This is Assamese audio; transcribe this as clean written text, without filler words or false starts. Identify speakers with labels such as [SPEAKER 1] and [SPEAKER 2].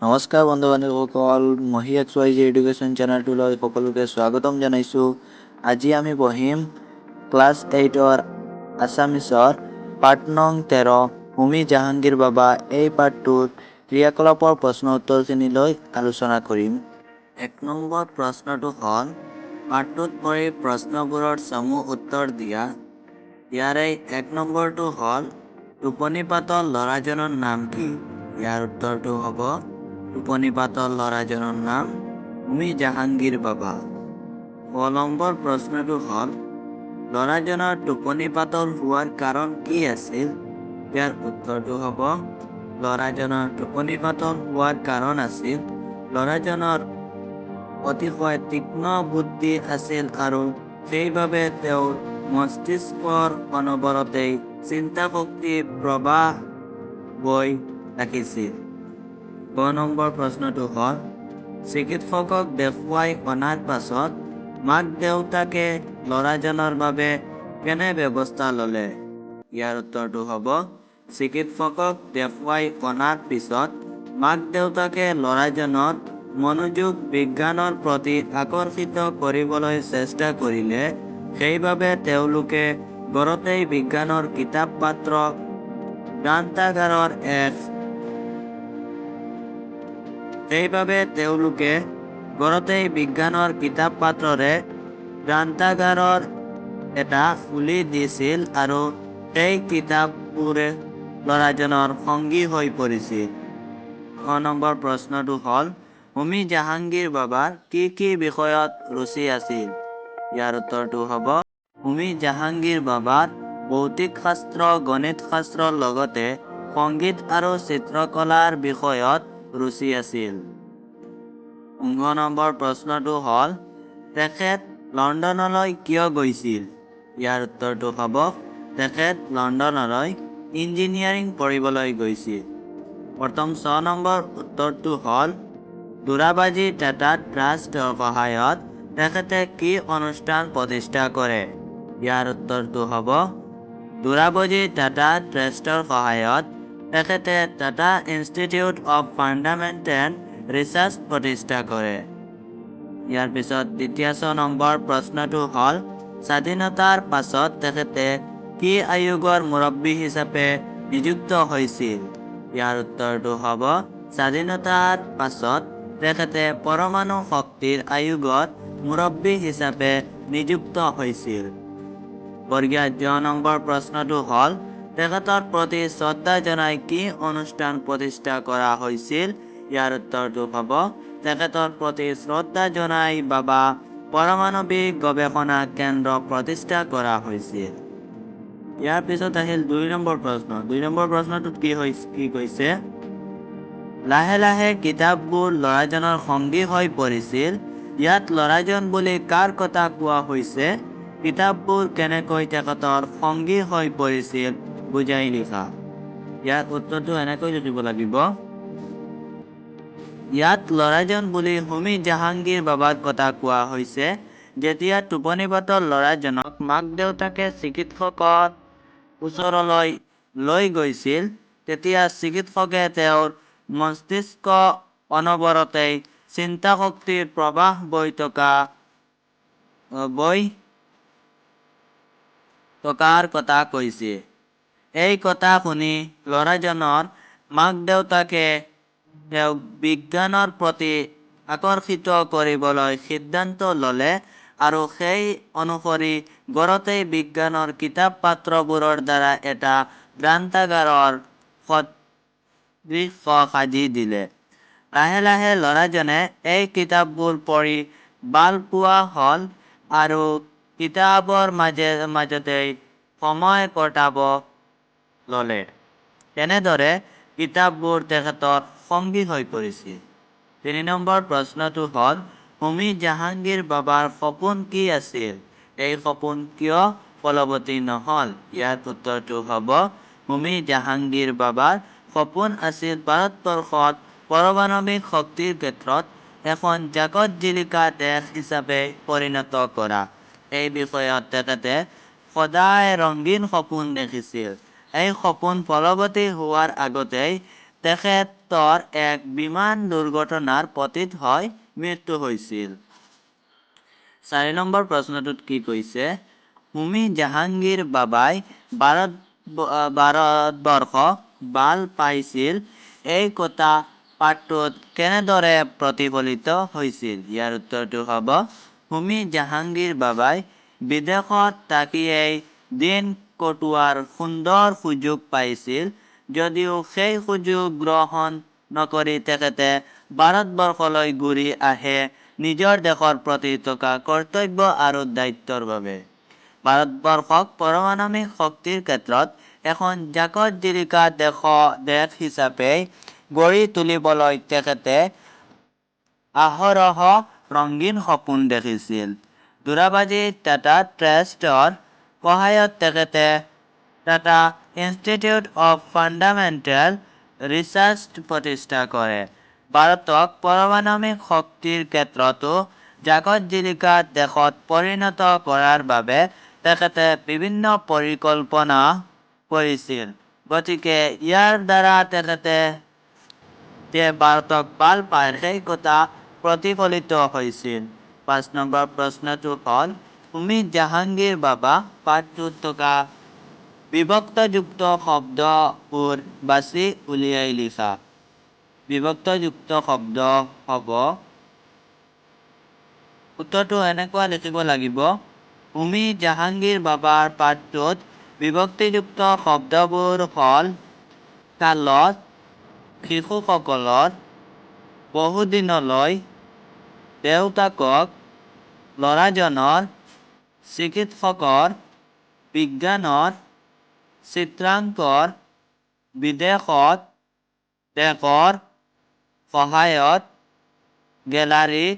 [SPEAKER 1] নমস্কাৰ বন্ধু বান্ধৱসকল, মহি এক্স ৱাই জি এডুকেশ্যন চেনেলটোলৈ সকলোকে স্বাগতম জনাইছোঁ। আজি আমি পঢ়িম ক্লাছ 8ৰ আছামিছৰ পাঠ নং 13 হোমী জাহাংগীৰ বাবা। এই পাঠটোত ক্ৰিয়াকলাপৰ প্ৰশ্ন উত্তৰখিনিলৈ আলোচনা কৰিম। 1 নম্বৰ প্ৰশ্নটো হ'ল, পাঠটোত পঢ়ি প্ৰশ্নবোৰৰ চমু উত্তৰ দিয়া। ইয়াৰে 1 নম্বৰটো হ'ল, টোপনি পাতল ল'ৰাজনৰ নাম কি? ইয়াৰ উত্তৰটো হ'ব, টোপনি পাতল ল'ৰাজনৰ নাম হোমী জাহাংগীৰ বাবা। 2 নম্বৰ প্ৰশ্নটো হ'ল, ল'ৰাজনৰ টোপনি পাতল হোৱাৰ কাৰণ কি আছিল? ইয়াৰ উত্তৰটো হ'ব, ল'ৰাজনৰ টোপনি পাতল হোৱাৰ কাৰণ আছিল, ল'ৰাজনৰ অতিশয় তীক্ষ্ণ বুদ্ধি আছিল আৰু সেইবাবে তেওঁৰ মস্তিষ্কৰ অনবৰতেই চিন্তা শক্তিৰ প্ৰবাহ বৈ থাকিছিল। 6 নম্বৰ প্ৰশ্নটো হ'ল, চিকিৎসকক দেখুৱাই অনাৰ পাছত মাক দেউতাকে ল'ৰাজনৰ বাবে কেনে ব্যৱস্থা ল'লে? ইয়াৰ উত্তৰটো হ'ব, চিকিৎসকক দেখুৱাই অনাৰ পিছত মাক দেউতাকে ল'ৰাজনৰ মনোযোগ বিজ্ঞানৰ প্ৰতি আকৰ্ষিত কৰিবলৈ চেষ্টা কৰিলে। সেইবাবে তেওঁলোকে ঘৰতেই বিজ্ঞানৰ কিতাপ পত্ৰ গ্ৰন্থাগাৰৰ এটা খুলি দিছিল আৰু সেই কিতাপবোৰে ল'ৰাজনৰ সংগী হৈ পৰিছিল। 6 নম্বৰ প্ৰশ্নটো হ'ল, হোমী জাহাংগীৰ বাবাৰ কি কি বিষয়ত ৰুচি আছিল? ইয়াৰ উত্তৰটো হ'ব, হোমী জাহাংগীৰ বাবাৰ ভৌতিক শাস্ত্ৰ, গণিত শাস্ত্ৰৰ লগতে সংগীত আৰু চিত্ৰকলাৰ বিষয়ত ৰুচি আছিল। 9 নম্বৰ প্ৰশ্নটো হ'ল, তেখেত লণ্ডনলৈ কিয় গৈছিল? ইয়াৰ উত্তৰটো হ'ব, তেখেত লণ্ডনলৈ ইঞ্জিনিয়াৰিং পঢ়িবলৈ গৈছিল। প্ৰথম 6 নম্বৰ উত্তৰটো হ'ল, দোৰাবাজী টাটা ট্ৰাষ্টৰ সহায়ত তেখেতে কি অনুষ্ঠান প্ৰতিষ্ঠা কৰে? ইয়াৰ উত্তৰটো হ'ব, দোৰাবাজী টাটা ট্ৰাষ্টৰ সহায়ত তেখেতে Tata institute of fundamental research প্ৰতিষ্ঠা কৰে। ইয়াৰ পিছত দ্বিতীয় 6 নম্বৰ প্ৰশ্নটো হ'ল, স্বাধীনতাৰ পাছত তেখেতে কি আয়োগৰ মুৰব্বী হিচাপে নিযুক্ত হৈছিল? ইয়াৰ উত্তৰটো হ'ব, স্বাধীনতাৰ পাছত তেখেতে পৰমাণু শক্তিৰ আয়োগৰ মুৰব্বী হিচাপে নিযুক্ত হৈছিল। বৰ্গীয় 2 নম্বৰ প্ৰশ্নটো হ'ল, তেখেতৰ প্ৰতি শ্ৰদ্ধা জনাই কি অনুষ্ঠান প্ৰতিষ্ঠা কৰা হৈছিল? ইয়াৰ উত্তৰটো হ'ব, তেখেতৰ প্ৰতি শ্ৰদ্ধা জনাই বাবা পাৰমাণৱিক গৱেষণা কেন্দ্ৰ প্ৰতিষ্ঠা কৰা হৈছিল। ইয়াৰ পিছত আহিল 2 নম্বৰ প্ৰশ্ন। 2 নম্বৰ প্ৰশ্নটোত কি কৈছে, লাহে লাহে কিতাপবোৰ ল'ৰাজনৰ সংগী হৈ পৰিছিল। ইয়াত ল'ৰাজন বুলি কাৰ কথা কোৱা হৈছে? কিতাপবোৰ কেনেকৈ তেখেতৰ সংগী হৈ পৰিছিল বুজাই লিখা। ইয়াৰ উত্তৰটো এনেকৈ লিখিব লাগিব, ইয়াত ল'ৰাজন বুলি হোমী জাহাংগীৰ বাবাৰ কথা কোৱা হৈছে। যেতিয়া টোপনি পাতল ল'ৰাজনক মাক দেউতাকে চিকিৎসকৰ ওচৰলৈ লৈ গৈছিল, তেতিয়া চিকিৎসকে তেওঁৰ মস্তিষ্ক অনবৰতেই চিন্তা শক্তিৰ প্ৰবাহ বৈ থকাৰ কথা কৈছে। এই কথা শুনি ল'ৰাজনৰ মাক দেউতাকে তেওঁক বিজ্ঞানৰ প্ৰতি আকৰ্ষিত কৰিবলৈ সিদ্ধান্ত ল'লে আৰু সেই অনুসৰি ঘৰতেই বিজ্ঞানৰ কিতাপ পত্ৰবোৰৰ দ্বাৰা এটা গ্ৰন্থাগাৰৰ সদৃশ সাজি দিলে। লাহে লাহে ল'ৰাজনে এই কিতাপবোৰ পঢ়ি ভাল পোৱা হ'ল আৰু কিতাপৰ মাজতেই সময় কটাব ল'লে। তেনেদৰে কিতাপবোৰ তেখেতৰ সংগী হৈ পৰিছিল। 3 নম্বৰ প্ৰশ্নটো হ'ল, হোমী জাহাংগীৰ বাবাৰ সপোন কি আছিল? এই সপোন কিয় ফলৱতী নহ'ল? ইয়াৰ উত্তৰটো হ'ব, হোমী জাহাংগীৰ বাবাৰ সপোন আছিল ভাৰতবৰ্ষত পাৰমাণৱিক শক্তিৰ ক্ষেত্ৰত এখন জাকত জিলিকা দেশ হিচাপে পৰিণত কৰা। এই বিষয়ত তেখেতে সদায় ৰঙীন সপোন দেখিছিল। এই সপোন ফলৱতী হোৱাৰ আগতেই তেখেতৰ এক বিমান দুৰ্ঘটনাৰ পতিত হৈ মৃত্যু হৈছিল। 4 নম্বৰ প্ৰশ্নটোত কি কৈছে? হোমী জাহাংগীৰ বাবাই ভাৰতবৰ্ষক ভাল পাইছিল এই কথা পাঠটোত কেনেদৰে প্ৰতিফলিত হৈছিল? ইয়াৰ উত্তৰটো হ'ব হোমী জাহাংগীৰ বাবাই বিদেশত থাকিয়েই দিন কটোৱাৰ সুন্দৰ সুযোগ পাইছিল। যদিও সেই সুযোগ গ্ৰহণ নকৰি তেখেতে ভাৰতবৰ্ষলৈ ঘূৰি আহে নিজৰ দেশৰ প্ৰতি থকা কৰ্তব্য আৰু দায়িত্বৰ বাবে। ভাৰতবৰ্ষক পাৰমাণৱিক শক্তিৰ ক্ষেত্ৰত এখন জাকত-জিলিকা দেশ হিচাপে গঢ়ি তুলিবলৈ তেখেতে অহৰহ ৰঙীন সপোন দেখিছিল। ধোৰাবাজী টাটা ট্ৰাষ্টৰ সহায়ত তেখেতে Tata institute of fundamental research প্ৰতিষ্ঠা কৰে। ভাৰতক পাৰমাণৱিক শক্তিৰ ক্ষেত্ৰতো জাকত-জিলিকা দেশত পৰিণত কৰাৰ বাবে তেখেতে বিভিন্ন পৰিকল্পনা কৰিছিল। গতিকে ইয়াৰ দ্বাৰা তেখেতে যে ভাৰতক ভাল পায় সেই কথা প্ৰতিফলিত হৈছিল। 5 নম্বৰ প্ৰশ্নটো হ'ল হোমী জাহাংগীৰ বাবা পাঠটোত থকা বিভক্তযুক্ত শব্দবোৰ বাছি উলিয়াই লিখা। বিভক্তযুক্ত শব্দ হ'ব, উত্তৰটো এনেকুৱা লিখিব লাগিব। হোমী জাহাংগীৰ বাবাৰ পাঠটোত বিভক্তিযুক্ত শব্দবোৰ হ'ল কালত, শিশুসকলৰ, বহুদিনলৈ, দেউতাকক, ল'ৰাজনৰ, চিকিৎসকৰ, বিজ্ঞানৰ, চিত্ৰাংকৰ, বিদেশত, দেশৰ, সহায়ত, গেলাৰীত,